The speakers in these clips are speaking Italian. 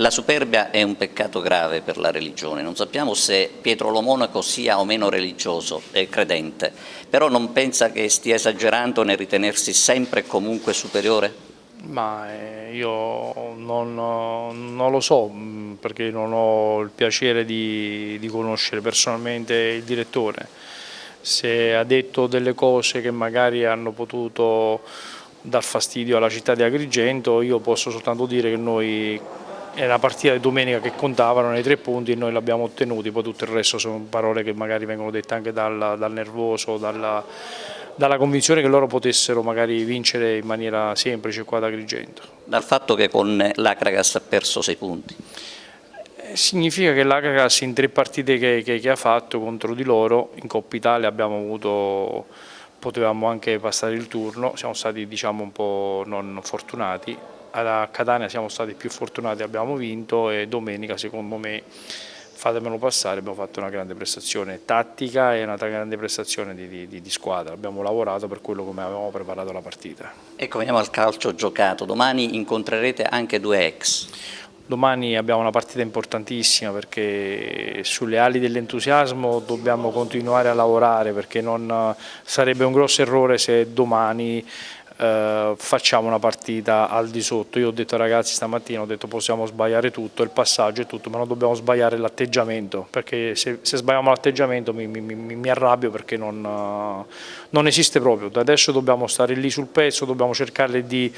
La superbia è un peccato grave per la religione, non sappiamo se Pietro Lo Monaco sia o meno religioso e credente, però non pensa che stia esagerando nel ritenersi sempre e comunque superiore? Ma io non lo so, perché non ho il piacere di conoscere personalmente il direttore. Se ha detto delle cose che magari hanno potuto dar fastidio alla città di Agrigento, io posso soltanto dire che noi è la partita di domenica che contavano nei 3 punti e noi l'abbiamo ottenuti, poi tutto il resto sono parole che magari vengono dette anche dal nervoso, dalla convinzione che loro potessero magari vincere in maniera semplice qua ad Agrigento. Dal fatto che con l'Akragas ha perso 6 punti. Significa che l'Akragas in 3 partite che ha fatto contro di loro, in Coppa Italia potevamo anche passare il turno, siamo stati diciamo un po' non fortunati, a Catania siamo stati più fortunati, abbiamo vinto e domenica secondo me, fatemelo passare, abbiamo fatto una grande prestazione tattica e una grande prestazione di squadra, abbiamo lavorato per quello come avevamo preparato la partita. Ecco, veniamo al calcio giocato, domani incontrerete anche due ex. Domani abbiamo una partita importantissima perché sulle ali dell'entusiasmo dobbiamo continuare a lavorare, perché non sarebbe un grosso errore se domani facciamo una partita al di sotto. Io ho detto ai ragazzi stamattina, ho detto possiamo sbagliare tutto, il passaggio e tutto, ma non dobbiamo sbagliare l'atteggiamento, perché se sbagliamo l'atteggiamento mi arrabbio, perché non esiste proprio. Da adesso dobbiamo stare lì sul pezzo, dobbiamo cercare di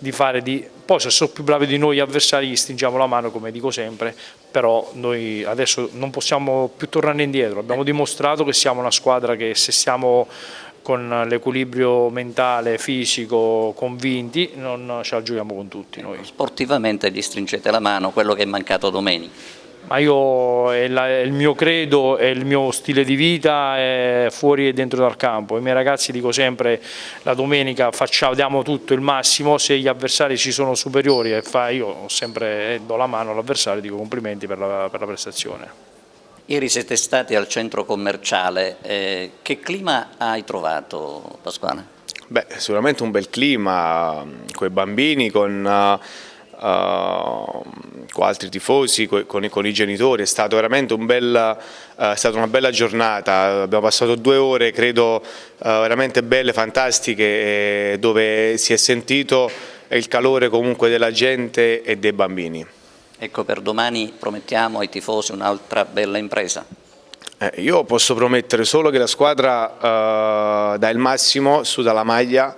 fare poi se sono più bravi di noi gli avversari gli stringiamo la mano, come dico sempre, però noi adesso non possiamo più tornare indietro, abbiamo dimostrato che siamo una squadra che, se siamo con l'equilibrio mentale, fisico, convinti, non ce la giochiamo con tutti noi. Sportivamente gli stringete la mano, quello che è mancato domenica. Ma io, è il mio credo, è il mio stile di vita, è fuori e dentro dal campo. I miei ragazzi dico sempre, la domenica diamo tutto il massimo, se gli avversari ci sono superiori io sempre do la mano all'avversario e dico complimenti per la prestazione. Ieri siete stati al centro commerciale, che clima hai trovato, Pasquale? Beh, sicuramente un bel clima, con i bambini, con altri tifosi, con i genitori, è stato veramente è stata una bella giornata, abbiamo passato 2 ore credo veramente belle, fantastiche, dove si è sentito il calore comunque della gente e dei bambini. Ecco, per domani promettiamo ai tifosi un'altra bella impresa. Io posso promettere solo che la squadra dà il massimo, suda la maglia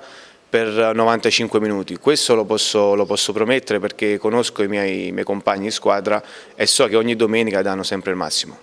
per 95 minuti, questo lo posso promettere perché conosco i miei compagni di squadra e so che ogni domenica danno sempre il massimo.